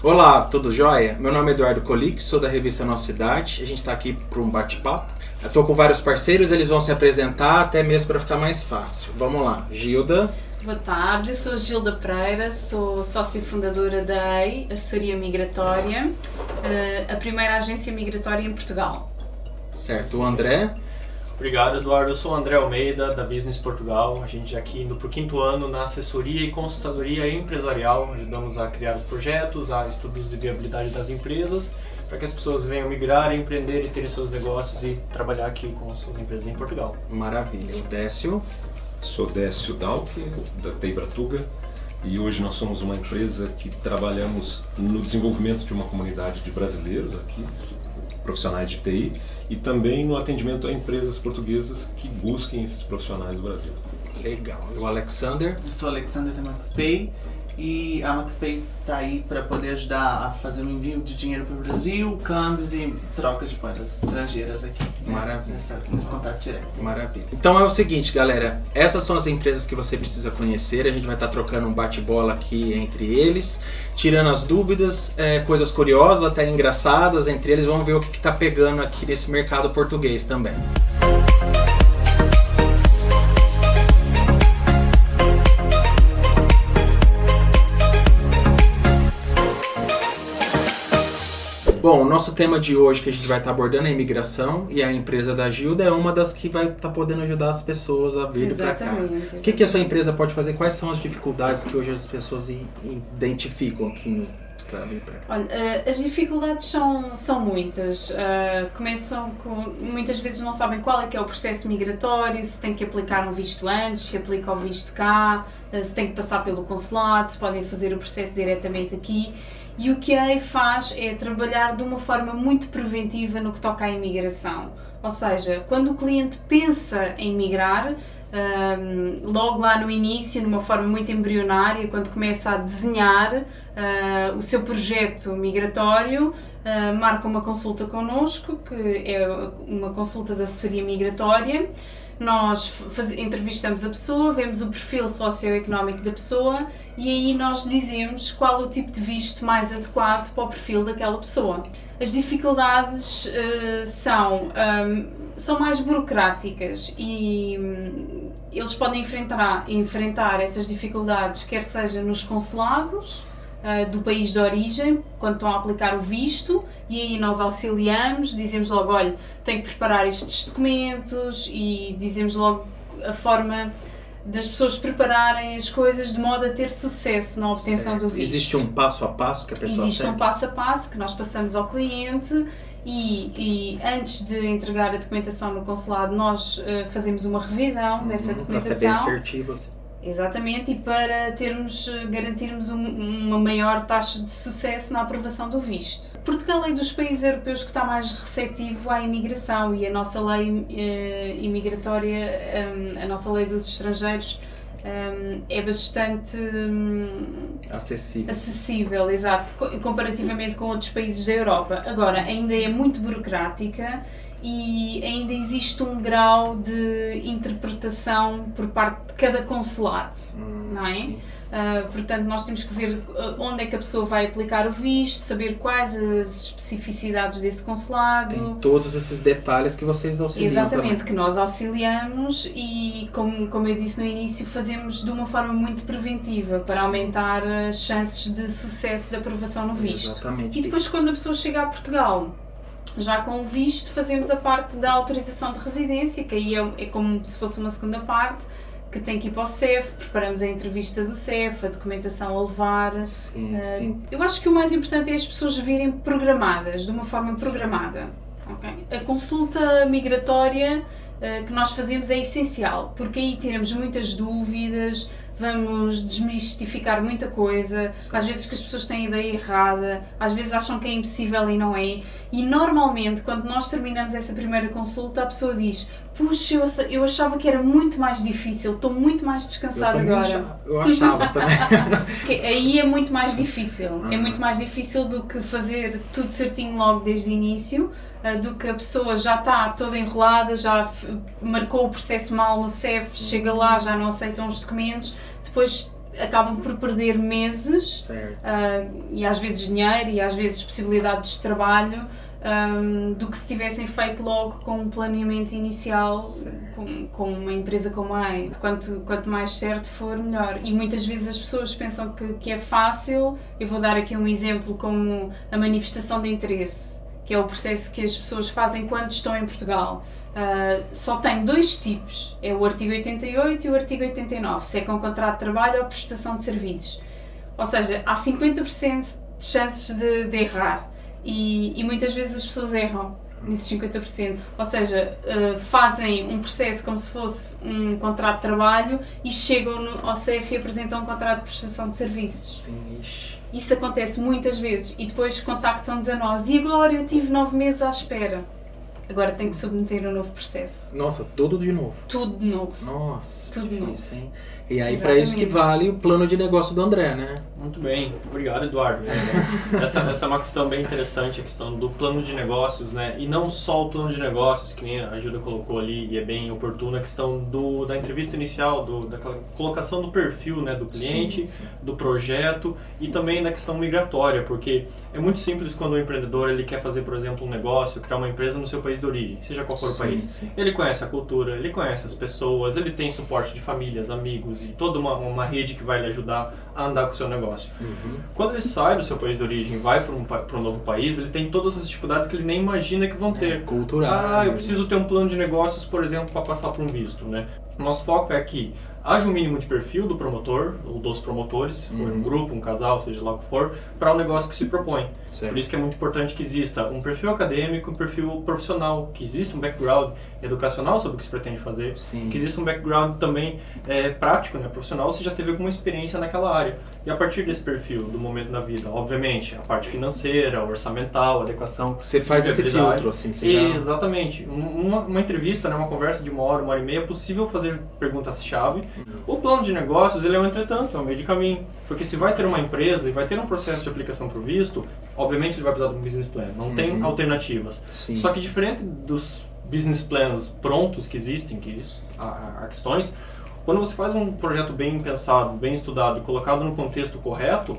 Olá, tudo jóia? Meu nome é Eduardo Colic, sou da revista Nossa Cidade. A gente está aqui para um bate-papo. Eu estou com vários parceiros, eles vão se apresentar até mesmo para ficar mais fácil. Vamos lá, Gilda. Boa tarde, sou Gilda Pereira, sou sócia fundadora da EI, Assessoria Migratória, a primeira agência migratória em Portugal. Certo, o André. Obrigado, Eduardo. Eu sou o André Almeida, da Business Portugal. A gente aqui indo para o 5º ano na assessoria e consultadoria empresarial. Ajudamos a criar os projetos, a estudos de viabilidade das empresas, para que as pessoas venham migrar, empreender e terem seus negócios e trabalhar aqui com suas empresas em Portugal. Maravilha. O Décio. Sou Décio Dalk, da TI Bratuga, e hoje nós somos uma empresa que trabalhamos no desenvolvimento de uma comunidade de brasileiros aqui, profissionais de TI, e também no atendimento a empresas portuguesas que busquem esses profissionais do Brasil. Legal. O Alexander. Eu sou o Alexander da MaxPay e a MaxPay está aí para poder ajudar a fazer o envio de dinheiro para o Brasil, câmbios e trocas de moedas estrangeiras aqui. Maravilha. Nesse contato direto. Maravilha. Então é o seguinte, galera, essas são as empresas que você precisa conhecer, a gente vai estar trocando um bate-bola aqui entre eles, tirando as dúvidas, coisas curiosas, até engraçadas entre eles, vamos ver o que está pegando aqui nesse mercado português também. Bom, o nosso tema de hoje que a gente vai estar abordando é a imigração, e a empresa da Gilda é uma das que vai estar podendo ajudar as pessoas a virem para cá. O que a sua empresa pode fazer? Quais são as dificuldades que hoje as pessoas identificam aqui para vir para cá? Olha, as dificuldades são muitas. Começam com, muitas vezes não sabem qual é que é o processo migratório, se tem que aplicar um visto antes, se aplica o visto cá, se tem que passar pelo consulado, se podem fazer o processo diretamente aqui. E o que a EI faz é trabalhar de uma forma muito preventiva no que toca à imigração. Ou seja, quando o cliente pensa em migrar, logo lá no início, numa forma muito embrionária, quando começa a desenhar o seu projeto migratório, marca uma consulta connosco, que é uma consulta de assessoria migratória. Nós entrevistamos a pessoa, vemos o perfil socioeconómico da pessoa e aí nós dizemos qual o tipo de visto mais adequado para o perfil daquela pessoa. As dificuldades são mais burocráticas e eles podem enfrentar essas dificuldades, quer seja nos consulados do país de origem, quando estão a aplicar o visto, e aí nós auxiliamos, dizemos logo, olha, tem que preparar estes documentos e dizemos logo a forma das pessoas prepararem as coisas de modo a ter sucesso na obtenção do visto. Existe um passo a passo que a pessoa Existe segue? um passo a passo que nós passamos ao cliente e antes de entregar a documentação no consulado nós fazemos uma revisão dessa documentação. Para ser bem assertivo, assim. Exatamente, e para garantirmos uma maior taxa de sucesso na aprovação do visto. Portugal é dos países europeus que está mais receptivo à imigração e a nossa lei imigratória, a nossa lei dos estrangeiros é bastante acessível, exato, comparativamente com outros países da Europa. Agora, ainda é muito burocrática e ainda existe um grau de interpretação por parte de cada consulado, não é? Portanto, nós temos que ver onde é que a pessoa vai aplicar o visto, saber quais as especificidades desse consulado. Tem todos esses detalhes que vocês auxiliam. Exatamente, também. que nós auxiliamos e, como eu disse no início, fazemos de uma forma muito preventiva para aumentar as chances de sucesso da aprovação no visto. Exatamente. E depois, quando a pessoa chega a Portugal, já com o visto, fazemos a parte da autorização de residência, que aí é como se fosse uma segunda parte, que tem que ir para o CEF, preparamos a entrevista do CEF, a documentação a levar. Sim. Eu acho que o mais importante é as pessoas virem programadas, de uma forma programada. Okay? A consulta migratória que nós fazemos é essencial, porque aí tiramos muitas dúvidas, vamos desmistificar muita coisa, às vezes que as pessoas têm a ideia errada, às vezes acham que é impossível e não é, e normalmente quando nós terminamos essa primeira consulta a pessoa diz: puxa, eu achava que era muito mais difícil, estou muito mais descansada agora. Eu achava também. Aí é muito mais difícil, é muito mais difícil do que fazer tudo certinho logo desde o início, do que a pessoa já está toda enrolada, já marcou o processo mal no CEF, chega lá, já não aceitam os documentos, depois acabam por perder meses e às vezes dinheiro e às vezes possibilidades de trabalho do que se tivessem feito logo com um planeamento inicial com uma empresa como a AID. Quanto mais certo for, melhor. E muitas vezes as pessoas pensam que é fácil. Eu vou dar aqui um exemplo como a manifestação de interesse, que é o processo que as pessoas fazem quando estão em Portugal. Só tem 2 tipos, é o artigo 88 e o artigo 89, se é com contrato de trabalho ou prestação de serviços. Ou seja, há 50% de chances de errar e muitas vezes as pessoas erram nesses 50%. Ou seja, fazem um processo como se fosse um contrato de trabalho e chegam ao CEF e apresentam um contrato de prestação de serviços. Sim. Isso acontece muitas vezes e depois contactam-nos a nós. E agora eu tive 9 meses à espera. Agora tenho que submeter um novo processo. Nossa, tudo de novo. Tudo de novo. Nossa, tudo difícil, hein? E aí, para isso que vale o plano de negócio do André, né? Muito bem, obrigado, Eduardo. Essa é uma questão bem interessante, a questão do plano de negócios, né? E não só o plano de negócios, que nem a Gilda colocou ali, e é bem oportuna, a questão da entrevista inicial, daquela colocação do perfil, né, do cliente, sim. do projeto e também da questão migratória, porque é muito simples quando o empreendedor ele quer fazer, por exemplo, um negócio, criar uma empresa no seu país de origem, seja qual for o país. Sim. Ele conhece a cultura, ele conhece as pessoas, ele tem suporte de famílias, amigos e toda uma rede que vai lhe ajudar a andar com o seu negócio. Quando ele sai do seu país de origem e vai para um novo país, ele tem todas as dificuldades que ele nem imagina que vão ter. Cultural. Eu preciso ter um plano de negócios, por exemplo, para passar por um visto, né? Nosso foco é que haja um mínimo de perfil do promotor ou dos promotores, se for um grupo, um casal, seja lá o que for, para o negócio que se propõe. Por isso que é muito importante que exista um perfil acadêmico, um perfil profissional, que exista um background educacional sobre o que se pretende fazer, que exista um background também prático, né, profissional, se já teve alguma experiência naquela área. E a partir desse perfil, do momento da vida, obviamente, a parte financeira, orçamental, adequação... Você faz esse filtro, assim, Exatamente. Uma entrevista, né, uma conversa de 1 hora, 1 hora e meia, é possível fazer perguntas-chave. O plano de negócios, ele é um entretanto, é um meio de caminho. Porque se vai ter uma empresa e vai ter um processo de aplicação para o visto, obviamente ele vai precisar de um business plan, não tem alternativas. Só que diferente dos business plans prontos que existem, há questões, quando você faz um projeto bem pensado, bem estudado e colocado no contexto correto,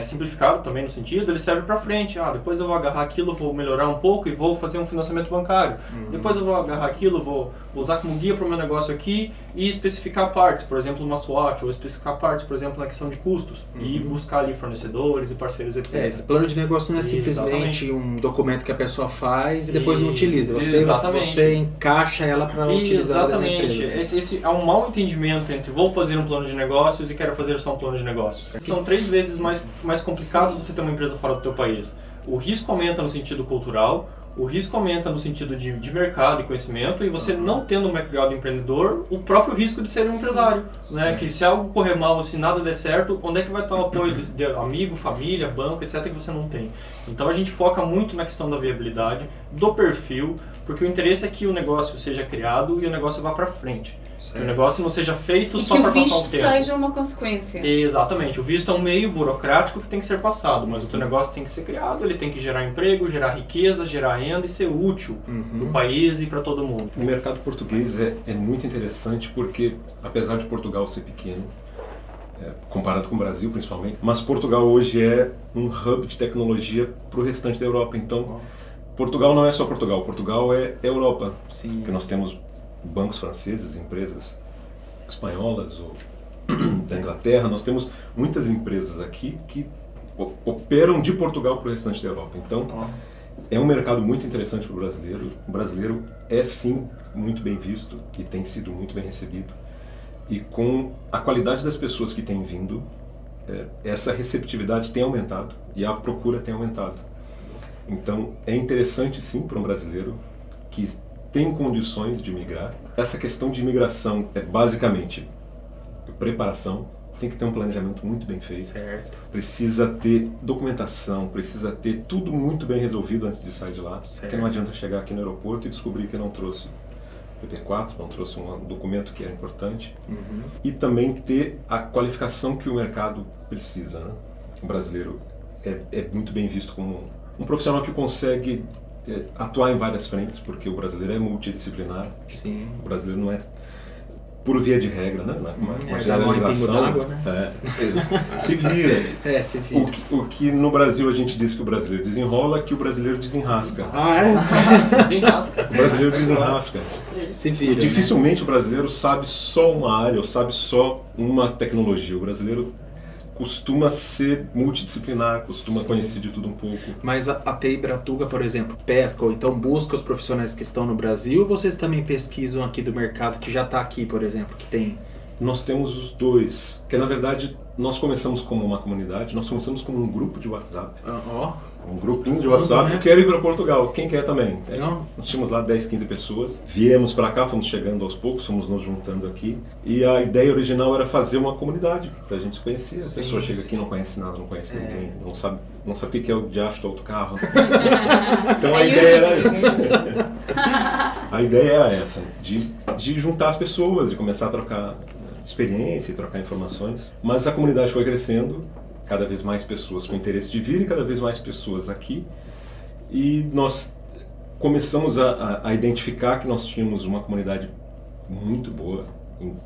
simplificado também no sentido, ele serve para frente. Depois eu vou agarrar aquilo, vou melhorar um pouco e vou fazer um financiamento bancário. Depois eu vou agarrar aquilo, vou usar como guia para o meu negócio aqui e especificar partes, por exemplo, numa SWOT, ou especificar partes, por exemplo, na questão de custos e buscar ali fornecedores e parceiros, etc. Esse plano de negócio não é simplesmente um documento que a pessoa faz e depois não utiliza. Você encaixa ela para utilizar na empresa. Esse é um mau entendimento entre vou fazer um plano de negócios e quero fazer só um plano de negócios. São 3 vezes mais complicados você ter uma empresa fora do teu país. O risco aumenta no sentido cultural, o risco aumenta no sentido de mercado e conhecimento, e você não tendo um background empreendedor, o próprio risco de ser um empresário, né? Que se algo correr mal, se nada der certo, onde é que vai estar o apoio de amigo, família, banco, etc, que você não tem. Então a gente foca muito na questão da viabilidade, do perfil, porque o interesse é que o negócio seja criado e o negócio vá para frente. Que o negócio não seja feito só para passar o tempo. Que o visto seja uma consequência. Exatamente. O visto é um meio burocrático que tem que ser passado, mas o teu negócio tem que ser criado, ele tem que gerar emprego, gerar riqueza, gerar renda e ser útil para o país e para todo mundo. O mercado português é muito interessante porque, apesar de Portugal ser pequeno, comparado com o Brasil principalmente, mas Portugal hoje é um hub de tecnologia para o restante da Europa. Então, Portugal não é só Portugal, Portugal é Europa. Porque nós temos bancos franceses, empresas espanholas ou da Inglaterra, nós temos muitas empresas aqui que operam de Portugal para o restante da Europa. Então, é um mercado muito interessante para o brasileiro. O brasileiro é sim muito bem visto e tem sido muito bem recebido. E com a qualidade das pessoas que têm vindo, essa receptividade tem aumentado e a procura tem aumentado. Então, é interessante sim para um brasileiro que tem condições de migrar. Essa questão de imigração é basicamente preparação, tem que ter um planejamento muito bem feito. Precisa ter documentação, precisa ter tudo muito bem resolvido antes de sair de lá. Porque não adianta chegar aqui no aeroporto e descobrir que não trouxe PT4, não trouxe um documento que era importante. E também ter a qualificação que o mercado precisa, né? O brasileiro é muito bem visto como um profissional que consegue atuar em várias frentes, porque o brasileiro é multidisciplinar. O brasileiro por via de regra, né? Uma generalização, d'água, né? Se vira. Se vira. O que no Brasil a gente diz que o brasileiro desenrola, que o brasileiro desenrasca. Desenrasca. O brasileiro desenrasca. Se vira. E dificilmente o brasileiro sabe só uma área, ou sabe só uma tecnologia. O brasileiro costuma ser multidisciplinar, costuma conhecer de tudo um pouco. Mas a TI Bratuga, por exemplo, pesca ou então busca os profissionais que estão no Brasil, ou vocês também pesquisam aqui do mercado que já está aqui, por exemplo, que tem? Nós temos os dois, porque na verdade nós começamos como uma comunidade, nós começamos como um grupo de WhatsApp. Um grupinho de WhatsApp, eu quero ir para Portugal, quem quer também? Nós tínhamos lá 10, 15 pessoas, viemos para cá, fomos chegando aos poucos, fomos nos juntando aqui, e a ideia original era fazer uma comunidade, para a gente se conhecer. A pessoa chega aqui, não conhece nada, não conhece ninguém, não sabe o que é o diacho do autocarro. Então a ideia era a ideia era essa, de juntar as pessoas e começar a trocar experiência e trocar informações. Mas a comunidade foi crescendo, cada vez mais pessoas com interesse de vir e cada vez mais pessoas aqui. E nós começamos a identificar que nós tínhamos uma comunidade muito boa,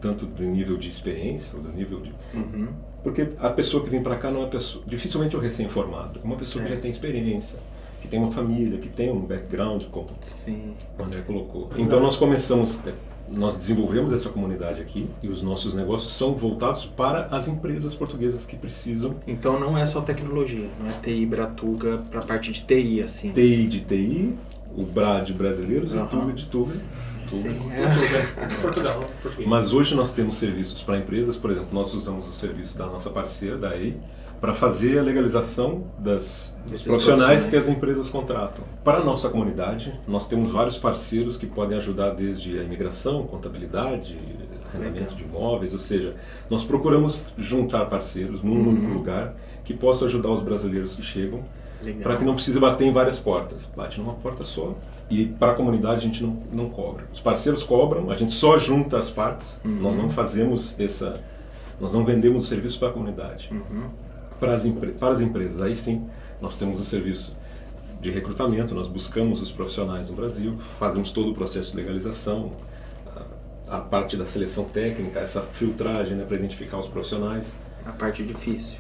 tanto do nível de experiência, ou do nível de... Porque a pessoa que vem para cá não é pessoa, dificilmente é o recém-formado, é uma pessoa que já tem experiência, que tem uma família, que tem um background, como o André colocou. Então nós desenvolvemos essa comunidade aqui e os nossos negócios são voltados para as empresas portuguesas que precisam. Então não é só tecnologia, não é TI Bratuga para a parte de TI, assim. TI de TI, o BRA de brasileiros e Tuga de Tuga. Portugal. Mas hoje nós temos serviços para empresas, por exemplo, nós usamos o serviço da nossa parceira, da EI, para fazer a legalização dos profissionais que as empresas contratam. Para a nossa comunidade, nós temos vários parceiros que podem ajudar desde a imigração, contabilidade, arrendamento de imóveis, ou seja, nós procuramos juntar parceiros num único lugar que possa ajudar os brasileiros que chegam, para que não precise bater em várias portas. Bate numa porta só e para a comunidade a gente não cobra. Os parceiros cobram, a gente só junta as partes, nós não fazemos nós não vendemos o serviço para a comunidade. Para as empresas, aí sim, nós temos o serviço de recrutamento, nós buscamos os profissionais no Brasil, fazemos todo o processo de legalização, a parte da seleção técnica, essa filtragem, né, para identificar os profissionais. A parte difícil.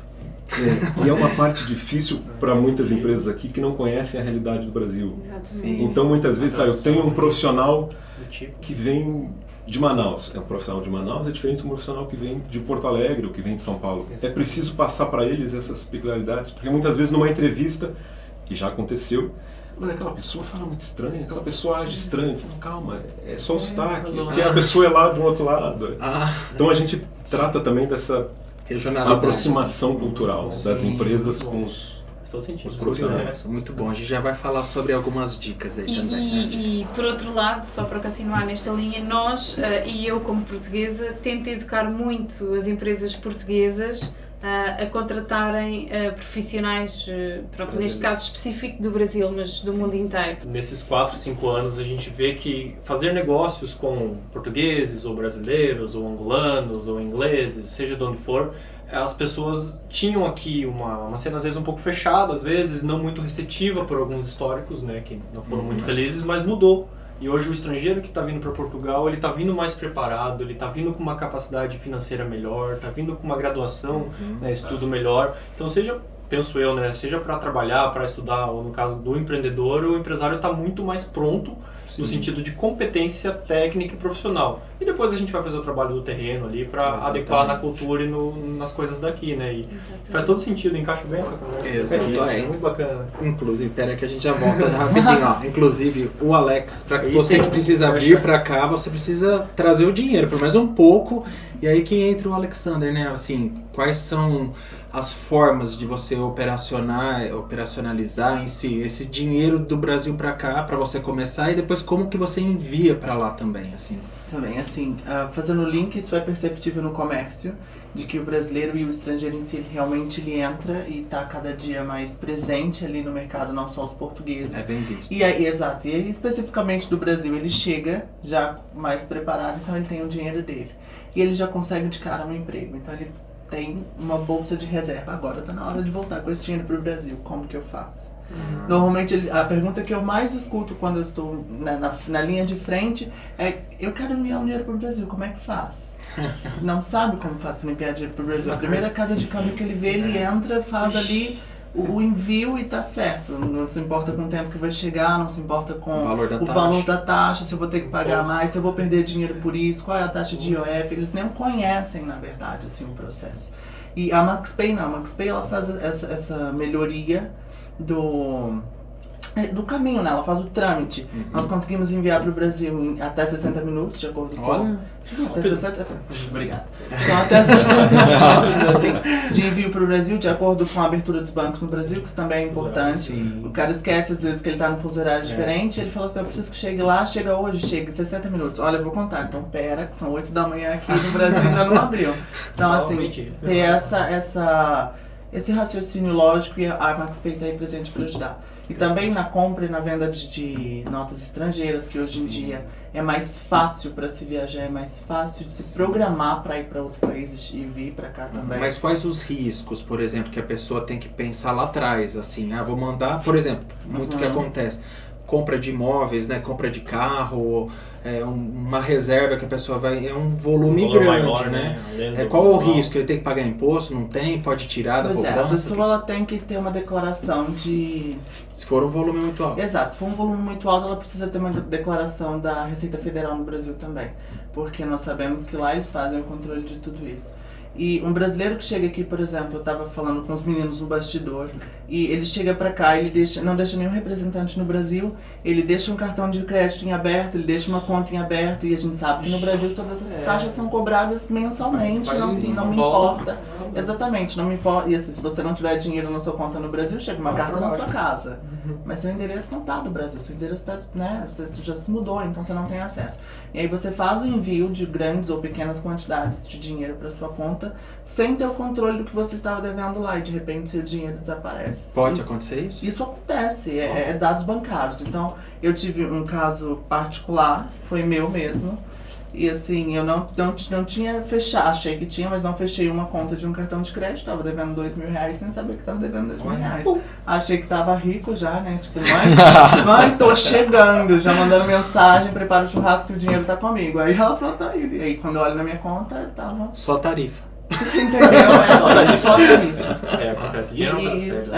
E é uma parte difícil para muitas empresas aqui que não conhecem a realidade do Brasil. Exatamente. Então muitas vezes, eu tenho um profissional que vem de Manaus. Um profissional de Manaus é diferente de um profissional que vem de Porto Alegre ou que vem de São Paulo. É preciso passar para eles essas peculiaridades, porque muitas vezes numa entrevista, que já aconteceu, mas aquela pessoa fala muito estranho, aquela pessoa age estranho. Não, calma, é só o sotaque, porque a pessoa é lá do outro lado. Então a gente trata também dessa aproximação cultural das empresas com os profissionais. Muito bom, a gente já vai falar sobre algumas dicas aí também. E por outro lado, só para continuar nesta linha, nós e eu como portuguesa tento educar muito as empresas portuguesas a contratarem profissionais, neste caso específico do Brasil, mas do mundo inteiro. Nesses 4, 5 anos a gente vê que fazer negócios com portugueses ou brasileiros ou angolanos ou ingleses, seja de onde for, as pessoas tinham aqui uma cena às vezes um pouco fechada, às vezes não muito receptiva por alguns históricos, né, que não foram muito felizes, mas mudou. E hoje o estrangeiro que está vindo para Portugal, ele está vindo mais preparado, ele está vindo com uma capacidade financeira melhor, está vindo com uma graduação, né, estudo melhor. Então penso eu, né, seja para trabalhar, para estudar, ou no caso do empreendedor, o empresário está muito mais pronto no sentido de competência técnica e profissional. E depois a gente vai fazer o trabalho do terreno ali para adequar na cultura e nas coisas daqui, né? E faz todo sentido, encaixa bem essa conversa. Exatamente. É muito bacana. Inclusive, peraí que a gente já volta rapidinho, ó. Inclusive, o Alex, para você que precisa vir para cá, você precisa trazer o dinheiro, pelo menos um pouco. E aí que entra o Alexander, né? Assim, quais são as formas de você operacionalizar em si esse dinheiro do Brasil para cá, para você começar, e depois como que você envia para lá também, assim? Também, assim, fazendo o link, isso é perceptível no comércio, de que o brasileiro e o estrangeiro em si, realmente ele entra e está cada dia mais presente ali no mercado, não só os portugueses. É bem visto. Exato, e especificamente do Brasil, ele chega já mais preparado, então ele tem o dinheiro dele. E ele já consegue de cara um emprego, então ele tem uma bolsa de reserva. Agora está na hora de voltar com esse dinheiro para o Brasil, como que eu faço? Normalmente, a pergunta que eu mais escuto quando eu estou na linha de frente é: eu quero enviar um dinheiro para o Brasil, como é que faz? Não sabe como faz para enviar dinheiro para o Brasil. A primeira casa de câmbio que ele vê, ele entra, faz ali o envio e tá certo. Não se importa com o tempo que vai chegar, não se importa com o valor da taxa, se eu vou ter que pagar mais, se eu vou perder dinheiro por isso, qual é a taxa de IOF. Eles nem conhecem, na verdade, assim, o processo. E a MaxPay não. A MaxPay, ela faz essa melhoria do caminho, né? Ela faz o trâmite. Nós conseguimos enviar para o Brasil em até 60 minutos, de acordo com... Sim, até 60... Obrigado. Então, até 60 minutos, assim, de envio para o Brasil, de acordo com a abertura dos bancos no Brasil, que isso também é importante. Sim. O cara esquece, às vezes, que ele está no fuso horário diferente, ele fala assim: eu preciso que chegue lá, chega hoje, chega em 60 minutos. Olha, eu vou contar. Então, pera, que são 8 da manhã aqui no Brasil, ainda não abriu. Então, assim, ter esse raciocínio lógico, e a MaxPay está aí presente para ajudar. E também na compra e na venda de notas estrangeiras, que hoje em dia é mais fácil para se viajar, é mais fácil de se programar para ir para outro país e vir para cá também. Mas quais os riscos, por exemplo, que a pessoa tem que pensar lá atrás? Assim, vou mandar, por exemplo, muito que acontece, compra de imóveis, né, compra de carro, uma reserva que a pessoa vai... É um volume grande, maior, né? Qual é o risco? Ele tem que pagar imposto? Não tem? Pode tirar da poupança? A pessoa ela tem que ter uma declaração de... Se for um volume muito alto. Exato. Se for um volume muito alto, ela precisa ter uma declaração da Receita Federal no Brasil também. Porque nós sabemos que lá eles fazem o controle de tudo isso. E um brasileiro que chega aqui, por exemplo, eu estava falando com os meninos no bastidor, e ele chega pra cá, ele não deixa nenhum representante no Brasil, ele deixa um cartão de crédito em aberto, ele deixa uma conta em aberto, e a gente sabe que no Brasil todas essas taxas são cobradas mensalmente, não me importa. Exatamente, não me importa. E assim, se você não tiver dinheiro na sua conta no Brasil, chega uma carta na sua casa. Mas seu endereço não está no Brasil, seu endereço está, né, você já se mudou, então você não tem acesso. E aí você faz o envio de grandes ou pequenas quantidades de dinheiro para sua conta, sem ter o controle do que você estava devendo lá, e de repente seu dinheiro desaparece. Pode acontecer isso? Isso acontece, é dados bancários. Então, eu tive um caso particular, foi meu mesmo, e assim, eu não tinha fechado, achei que tinha, mas não fechei uma conta de um cartão de crédito, estava devendo R$2.000 sem saber que estava devendo R$2.000. Achei que estava rico já, né, tipo, mãe, tô chegando, já mandando mensagem, prepara o churrasco que o dinheiro tá comigo. Aí ela falou, tá aí. E aí quando eu olho na minha conta, eu tava... Só tarifa. Entendeu? Só tarifa. Acontece, dinheiro não isso,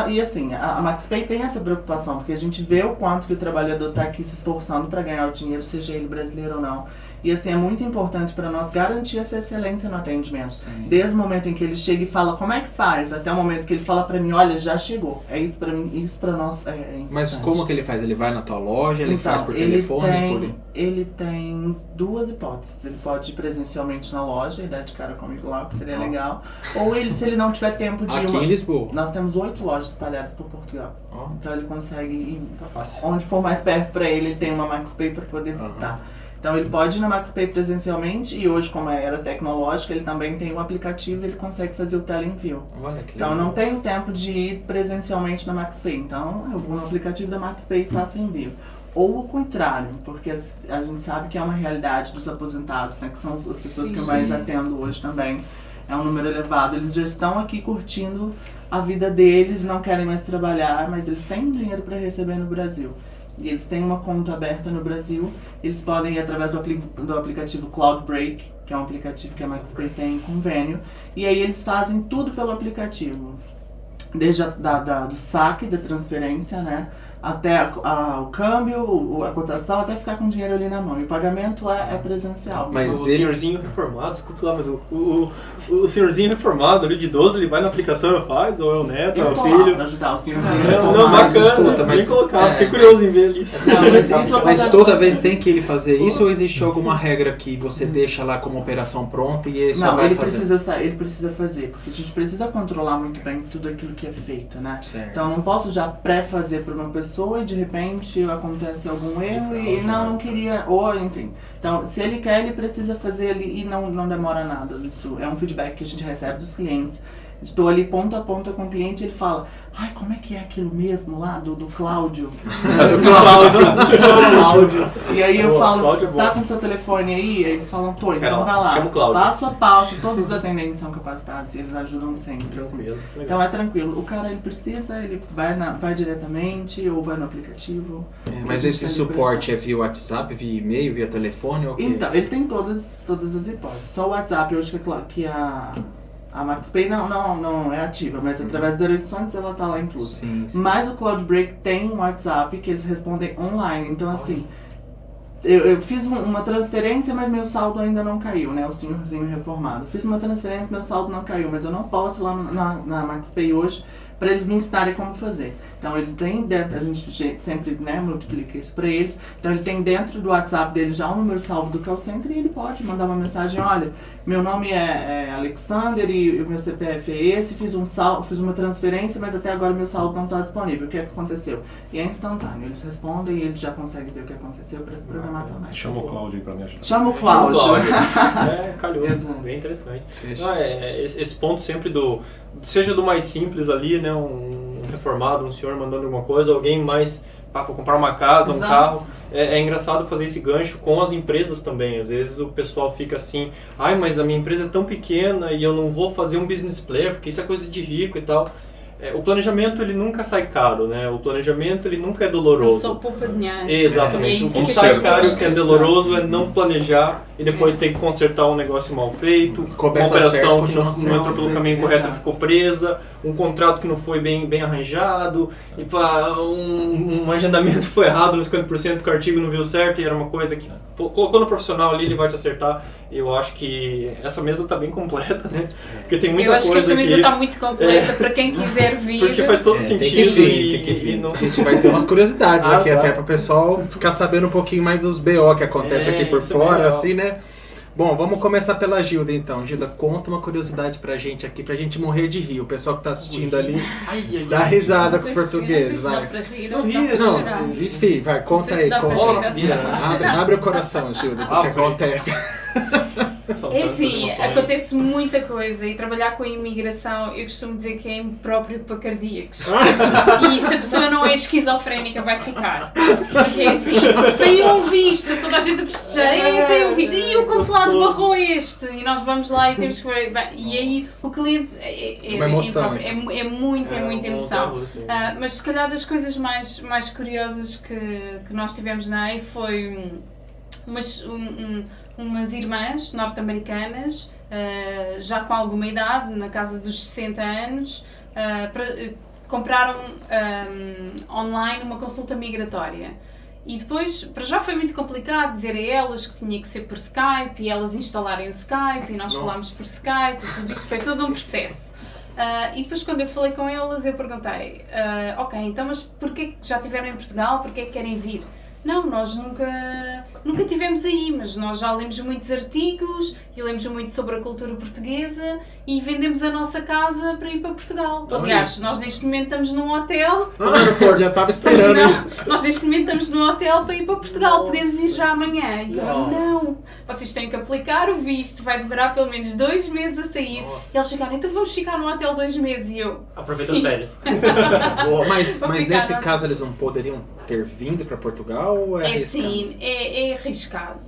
e assim, a MaxPay tem essa preocupação, porque a gente vê o quanto que o trabalhador tá aqui se esforçando para ganhar o dinheiro, seja ele brasileiro ou não. E assim, é muito importante para nós garantir essa excelência no atendimento. Sim. Desde o momento em que ele chega e fala como é que faz, até o momento que ele fala para mim, olha, já chegou. É isso para mim, isso para nós é importante. Mas como que ele faz? Ele vai na tua loja, ele faz por telefone? Ele tem duas hipóteses. Ele pode ir presencialmente na loja e dar de cara comigo lá, que seria legal. Ou se ele não tiver tempo de ir... Aqui em Lisboa? Nós temos 8 lojas espalhadas por Portugal. Então ele consegue ir onde for mais perto para ele tem uma MaxPay para poder visitar. Então ele pode ir na MaxPay presencialmente, e hoje, como a era tecnológica, ele também tem um aplicativo e ele consegue fazer o teleenvio. Então eu não tenho tempo de ir presencialmente na MaxPay, então eu vou no aplicativo da MaxPay e faço o envio. Ou o contrário, porque a gente sabe que é uma realidade dos aposentados, né, que são as pessoas que eu mais atendo hoje também. É um número elevado, eles já estão aqui curtindo a vida deles, não querem mais trabalhar, mas eles têm dinheiro para receber no Brasil. E eles têm uma conta aberta no Brasil, eles podem ir através do aplicativo Cloudbreak, que é um aplicativo que a MaxPay tem em convênio, e aí eles fazem tudo pelo aplicativo, desde do saque, da transferência, né, até o câmbio, a cotação, até ficar com o dinheiro ali na mão. E o pagamento é presencial. Mas o senhorzinho reformado, desculpa lá, mas o senhorzinho reformado ali de 12, ele vai na aplicação e faz? Ou é o neto, é o filho? Lá pra ajudar o senhorzinho reformado. Não, bacana, bem colocado, fiquei curioso em ver isso. Mas toda vez tem que ele fazer isso, ou existe alguma regra que você deixa lá como operação pronta e ele só vai fazer? Ele precisa fazer, porque a gente precisa controlar muito bem tudo aquilo que é feito, né? Certo. Então eu não posso já pré-fazer para uma pessoa e de repente acontece algum erro e não queria, ou enfim. Então, se ele quer, ele precisa fazer ali e não demora nada. Isso é um feedback que a gente recebe dos clientes. estou ali ponto a ponto com o cliente, ele fala, ai, como é que é aquilo mesmo lá do Cláudio? Cláudio. E aí eu falo, tá com seu telefone aí? Aí eles falam, tô, então vai lá. Passo a passo, todos os atendentes são capacitados e eles ajudam sempre. Assim. Então é tranquilo. O cara, ele precisa, ele vai diretamente ou vai no aplicativo. Mas esse suporte é via WhatsApp, via e-mail, via telefone ou o que? Então, ele tem todas as hipóteses. Só o WhatsApp, hoje que a MaxPay não é ativa, mas através da Ericsson ela tá lá incluso. Sim. Mas o CloudBreak tem um WhatsApp que eles respondem online. Então assim, eu fiz uma transferência, mas meu saldo ainda não caiu, né? O senhorzinho reformado. Fiz uma transferência, meu saldo não caiu, mas eu não posso ir lá na MaxPay hoje para eles me ensinarem como fazer. Então ele tem dentro, a gente sempre, né, multiplica isso para eles. Então ele tem dentro do WhatsApp dele já um número salvo do call center e ele pode mandar uma mensagem, olha, meu nome é Alexander e o meu CPF é esse, fiz uma transferência, mas até agora meu saldo não está disponível. O que aconteceu? E é instantâneo, eles respondem e ele já consegue ver o que aconteceu para se programar também. Chama o Cláudio aí para me ajudar. Chama o Cláudio. Calhou, bem interessante. Esse ponto sempre seja do mais simples ali, né, um reformado, um senhor mandando alguma coisa, alguém mais para comprar uma casa, um carro. É engraçado fazer esse gancho com as empresas também. Às vezes o pessoal fica assim, ai, mas a minha empresa é tão pequena e eu não vou fazer um business player porque isso é coisa de rico e tal. O planejamento ele nunca sai caro, né? O planejamento ele nunca é doloroso. Só poupa dinheiro. Exatamente. O que sai caro, o que é doloroso é não planejar e depois ter que consertar um negócio mal feito, uma operação que não entrou pelo caminho correto e ficou presa, um contrato que não foi bem arranjado, e um agendamento foi errado nos 50% porque o artigo não viu certo e era uma coisa que colocou no profissional ali, ele vai te acertar. Eu acho que essa mesa está bem completa, né? Porque tem muita coisa. Eu acho que essa mesa está muito completa para quem quiser vir. Porque faz todo sentido. Tem que vir. A gente vai ter umas curiosidades aqui, até para o pessoal ficar sabendo um pouquinho mais dos BO que acontece aqui por fora, assim, né? Bom, vamos começar pela Gilda então. Gilda, conta uma curiosidade pra gente aqui, pra gente morrer de rir. O pessoal que tá assistindo ali dá risada com os portugueses. Não, enfim, vai, conta aí. Abre o coração, Gilda, do que acontece. É assim, acontece muita coisa e trabalhar com a imigração, eu costumo dizer que é próprio para cardíacos. E se a pessoa não é esquizofrénica vai ficar. Porque é assim, sem um visto, toda a gente a festejar, sem um visto, e o consulado barrou este, e nós vamos lá e temos que... E aí o cliente é uma emoção, muita emoção. Mas se calhar das coisas mais curiosas que nós tivemos na EI foi umas irmãs norte-americanas, já com alguma idade, na casa dos 60 anos, compraram online uma consulta migratória. E depois, para já foi muito complicado dizer a elas que tinha que ser por Skype, e elas instalarem o Skype, e nós falámos por Skype, e tudo isto foi todo um processo. E depois quando eu falei com elas, eu perguntei, ok, então mas porquê que já estiveram em Portugal, porquê que querem vir? Não, nós nunca tivemos aí, mas nós já lemos muitos artigos e lemos muito sobre a cultura portuguesa e vendemos a nossa casa para ir para Portugal. Aliás, nós neste momento estamos num hotel. Já estava esperando. Nós neste momento estamos num hotel para ir para Portugal, podemos ir já amanhã. E eu, não, vocês têm que aplicar o visto, vai demorar pelo menos 2 meses a sair. E eles chegaram, então vamos ficar no hotel 2 meses. E eu, aproveita as férias. Mas nesse caso eles não poderiam ter vindo para Portugal? Ou é sim, é arriscado,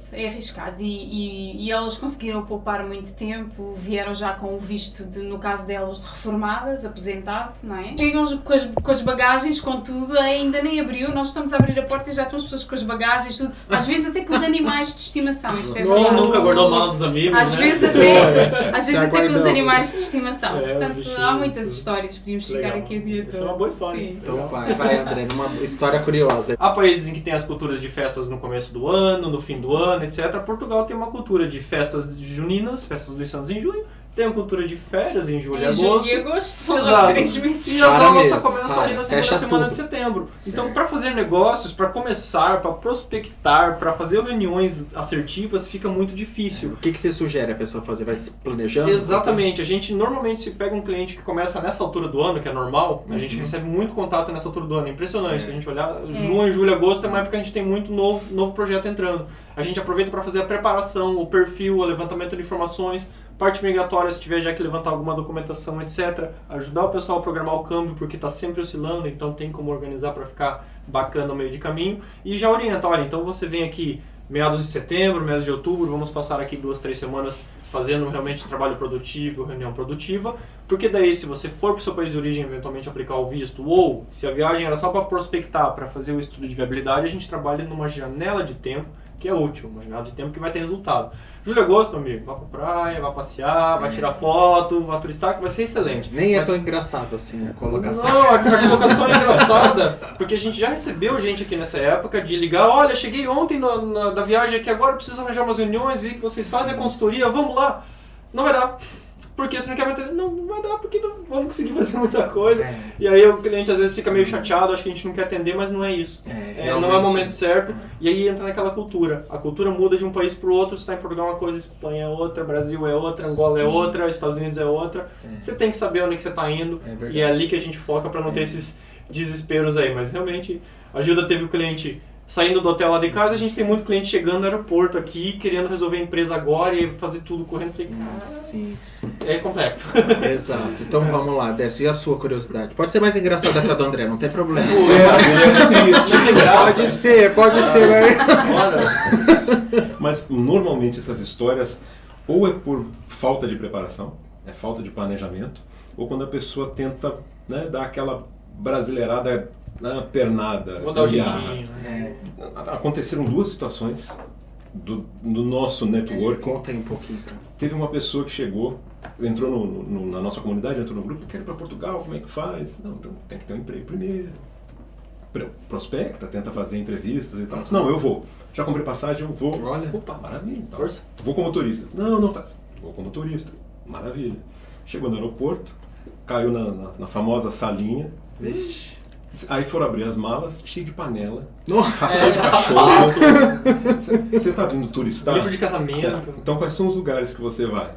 e elas conseguiram poupar muito tempo, vieram já com o visto, no caso delas, de reformadas, aposentado, não é? Chegam com as bagagens, com tudo, ainda nem abriu, nós estamos a abrir a porta e já estão as pessoas com as bagagens, tudo, às vezes até com os animais de estimação, isto é verdade. Nunca guardou mal dos amigos, às vezes até com os animais de estimação, portanto há muitas histórias, podíamos ficar aqui o dia todo. Isso é uma boa história. Sim. Então vai André, numa história curiosa. Há países em que tem as culturas de festas no começo do ano, no fim do ano, etc. Portugal tem uma cultura de festas juninas, festas dos Santos em junho, tem uma cultura de férias em julho e agosto. Julho e agosto são lá 3 meses. E as aulas só começam ali na segunda semana de setembro. Então, para fazer negócios, para começar, para prospectar, para fazer reuniões assertivas, fica muito difícil. O que você sugere a pessoa fazer? Vai se planejando? Exatamente. A gente normalmente se pega um cliente que começa nessa altura do ano, que é normal, a gente recebe muito contato nessa altura do ano. É impressionante. Se a gente olhar, junho, julho, agosto é uma época que a gente tem muito novo projeto entrando. A gente aproveita para fazer a preparação, o perfil, o levantamento de informações, Parte migratória, se tiver já que levantar alguma documentação, etc. Ajudar o pessoal a programar o câmbio, porque está sempre oscilando, então tem como organizar para ficar bacana no meio de caminho. E já orienta, olha, então você vem aqui meados de setembro, meados de outubro, vamos passar aqui 2, 3 semanas fazendo realmente trabalho produtivo, reunião produtiva, porque daí se você for para o seu país de origem eventualmente aplicar o visto, ou se a viagem era só para prospectar, para fazer o estudo de viabilidade, a gente trabalha numa janela de tempo que é útil, uma janela de tempo que vai ter resultado. Julho e agosto, meu amigo, vá pra praia, vá passear, vai tirar foto, vá turistar, que vai ser excelente. Nem é tão engraçado assim a colocação. Não, a colocação é engraçada, porque a gente já recebeu gente aqui nessa época de ligar, olha, cheguei ontem da viagem aqui, agora preciso arranjar umas reuniões, vi que vocês fazem a consultoria, vamos lá. Não vai dar. Porque você não quer meter... Não vai dar porque não vamos conseguir fazer muita coisa. E aí o cliente às vezes fica meio chateado, acha que a gente não quer atender, mas não é isso. Não é o momento certo. E aí entra naquela cultura. A cultura muda de um país para o outro. Você está em Portugal é uma coisa, Espanha é outra, Brasil é outra, Angola é outra, Estados Unidos é outra. Você tem que saber onde que você está indo. E é ali que a gente foca para não ter esses desesperos aí. Mas realmente, a Gilda teve o cliente... Saindo do hotel lá de casa, a gente tem muito cliente chegando no aeroporto aqui, querendo resolver a empresa agora e fazer tudo correndo. Sim. É complexo. Exato. Então vamos lá, Décio. E a sua curiosidade? Pode ser mais engraçada que a do André, não tem problema. Pode ser. Mas normalmente essas histórias ou é por falta de preparação, é falta de planejamento, ou quando a pessoa tenta, né, dar aquela brasileirada na pernada. Vou dar o jeitinho. Aconteceram 2 situações do nosso network. Conta aí um pouquinho. Teve uma pessoa que chegou, entrou na nossa comunidade, entrou no grupo, quer ir para Portugal, como é que faz? Não, então tem que ter um emprego primeiro. Prospecta, tenta fazer entrevistas e tal. Não, eu vou. Já comprei passagem, eu vou. Olha. Opa, maravilha. Então, força. Vou como turista. Não faz. Vou como turista. Maravilha. Chegou no aeroporto, caiu na famosa salinha. Vixe. Aí foram abrir as malas, cheio de panela, ração de cachorro. Você tá vindo turistar? Livro de casamento. Então quais são os lugares que você vai?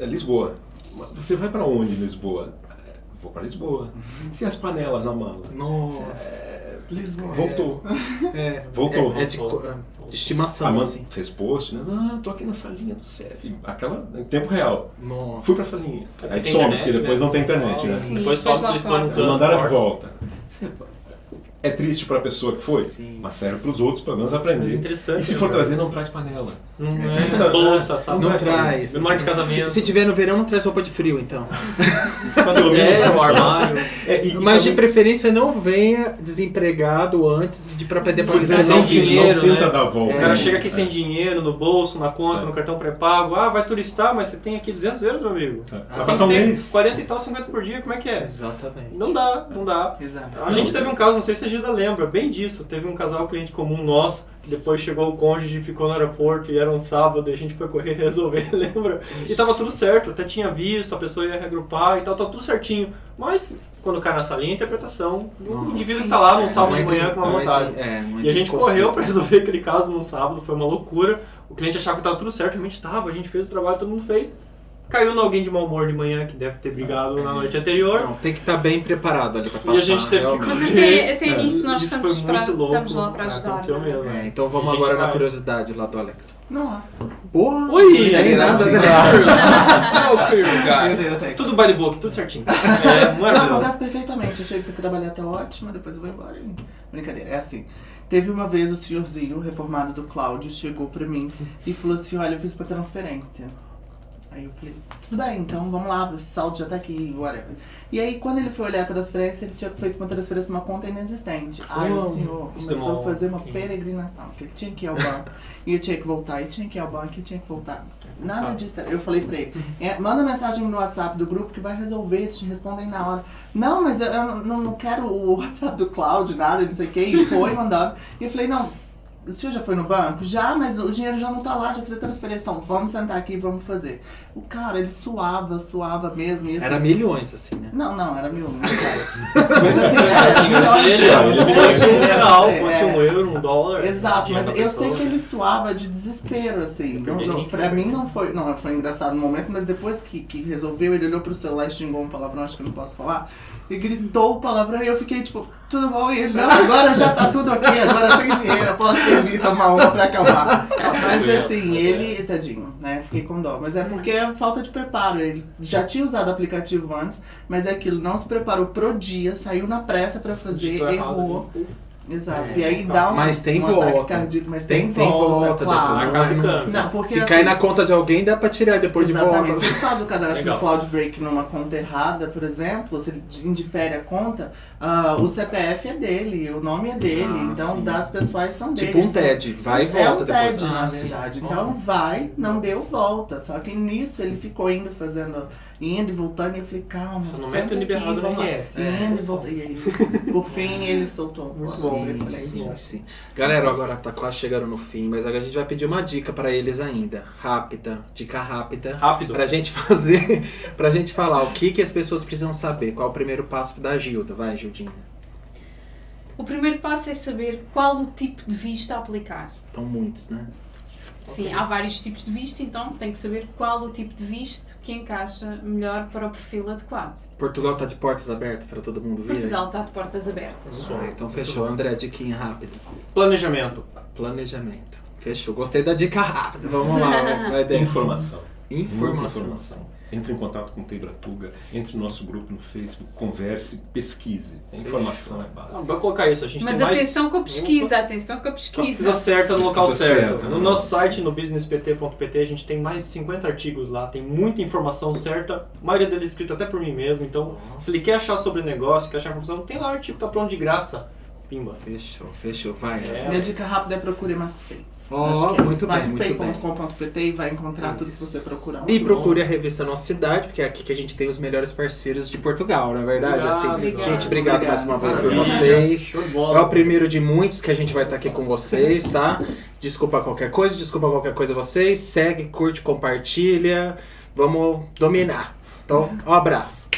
Lisboa. Você vai para onde em Lisboa? Vou para Lisboa. E as panelas na mala? Nossa. Lisboa. Voltou. Voltou. De estimação, assim. Fez post, né? Tô aqui na salinha do CEF. Aquela em tempo real. Nossa. Fui pra salinha. Aí some, porque depois não tem internet, né? Sim, depois só clicando. Mandaram de volta. É triste para a pessoa que foi, sim, mas serve para os outros, pelo menos aprender. Mas interessante, e se for trazer, não traz panela. Não é bolsa, sabe? Não traz. Memória de casamento. Se tiver no verão, não traz roupa de frio, então. Quando o armário. Mas de preferência não venha desempregado antes de para poder pagar sem dinheiro, né? Tenta dar a volta. O cara chega aqui sem dinheiro, no bolso, na conta, no cartão pré-pago. Vai turistar, mas você tem aqui 200 euros, meu amigo. Vai passar um mês. 40 e tal, 50 por dia, como é que é? Exatamente. Não dá. Exato. A gente teve um caso, não sei se a Gilda lembra, bem disso. Teve um casal cliente comum nosso, que depois chegou o cônjuge e ficou no aeroporto e era um sábado e a gente foi correr resolver, lembra? E tava tudo certo, até tinha visto, a pessoa ia reagrupar e tal, tava tudo certinho. Mas quando cai na salinha, a interpretação do indivíduo que tá lá num sábado de manhã com uma vontade. E a gente correu para resolver aquele caso num sábado, foi uma loucura. O cliente achava que tava tudo certo, realmente tava, a gente fez o trabalho, todo mundo fez. Caiu em alguém de mau humor de manhã, que deve ter brigado na noite anterior. Não, tem que estar bem preparado ali para passar. E a gente teve que... Mas até nisso nós estamos lá para ajudar. Mesmo, então vamos agora na curiosidade lá do Alex. Não. Porra! Oi! Nada. Tudo by the book, tudo certinho. Não, acontece perfeitamente. Eu chego pra trabalhar, tá ótimo, depois eu vou embora. Brincadeira, é assim. Teve uma vez o senhorzinho, reformado do Cláudio, chegou pra mim e falou assim, olha, eu fiz pra transferência. Aí eu falei, tudo bem, então vamos lá, o saldo já tá aqui, whatever. E aí quando ele foi olhar a transferência, ele tinha feito uma transferência numa conta inexistente. Aí o senhor começou a fazer uma peregrinação, porque ele tinha que ir ao banco, e eu tinha que voltar, e tinha que ir ao banco, e tinha que voltar. Nada disso. Eu falei pra ele, manda mensagem no WhatsApp do grupo que vai resolver, eles te respondem na hora. Não, mas eu não quero o WhatsApp do Cláudio, nada, não sei o que, e foi mandando. E eu falei, não, o senhor já foi no banco? Já, mas o dinheiro já não tá lá, já fiz a transferência. Então, vamos sentar aqui e vamos fazer. O cara, ele suava mesmo. E assim, era milhões, assim, né? Não, era milhões. Mas assim, fosse um euro, um dólar. Exato, mas eu sei que ele suava de desespero, assim. Pra mim não foi engraçado no momento, mas depois que resolveu, ele olhou pro celular e xingou uma palavrão, acho que eu não posso falar. e gritou palavrão e eu fiquei tipo, tudo bom? E ele, não, agora já tá tudo ok, agora tem dinheiro, eu posso ir tomar uma pra acabar. Mas assim, ele, tadinho, né? Fiquei com dó. Mas é porque é falta de preparo. Ele já tinha usado o aplicativo antes, mas é aquilo, não se preparou pro dia, saiu na pressa pra fazer, errou. Exato, e aí dá mas tem volta. Cardíaco, mas tem volta, claro. Não, porque se cair na conta de alguém, dá pra tirar depois de volta. Se ele faz o cadastro no Cloud Break numa conta errada, por exemplo, se ele indifere a conta, o CPF é dele, o nome é dele, então os dados pessoais são dele. Tipo um TED, vai e volta depois. É um TED, na verdade. Então vai, não deu volta. Só que nisso ele ficou indo e voltando, e eu falei, calma, você não mete o nível errado no RS. Indo e voltando. E aí, por fim, ele soltou. Muito bom, excelente. Sim. Galera, agora tá quase chegando no fim, mas agora a gente vai pedir uma dica pra eles ainda. Dica rápida. Rápido. Pra gente fazer, pra gente falar o que as pessoas precisam saber. Qual é o primeiro passo da Gilda? Vai, Gildinha. O primeiro passo é saber qual o tipo de visto a aplicar. Estão muitos, né? Sim, há vários tipos de visto, então tem que saber qual o tipo de visto que encaixa melhor para o perfil adequado. Portugal está de portas abertas para todo mundo vir? Portugal está de portas abertas. Então fechou. André, diquinha rápida. Planejamento. Fechou. Gostei da dica rápida. Vamos lá. Vai dentro. Informação. Entre em contato com o Teibratuga, entre no nosso grupo no Facebook, converse, pesquise. A informação é básica. Vai colocar isso, a gente mas tem atenção mais... com a pesquisa, certa no local certo. No nosso site, no businesspt.pt, a gente tem mais de 50 artigos lá, tem muita informação certa, a maioria deles escrito até por mim mesmo, então se ele quer achar sobre negócio, quer achar informação, tem lá o artigo, tá pronto de graça. Pimba. Fechou, vai. Minha dica rápida é procure MaxPay. Muito bem. maxpay.com.pt e vai encontrar tudo que você procurar. E procure a revista Nossa Cidade, porque é aqui que a gente tem os melhores parceiros de Portugal, na verdade. Gente, obrigado mais uma vez por vocês. É o primeiro de muitos que a gente vai estar aqui com vocês, tá? Desculpa qualquer coisa vocês. Segue, curte, compartilha. Vamos dominar. Então, um abraço.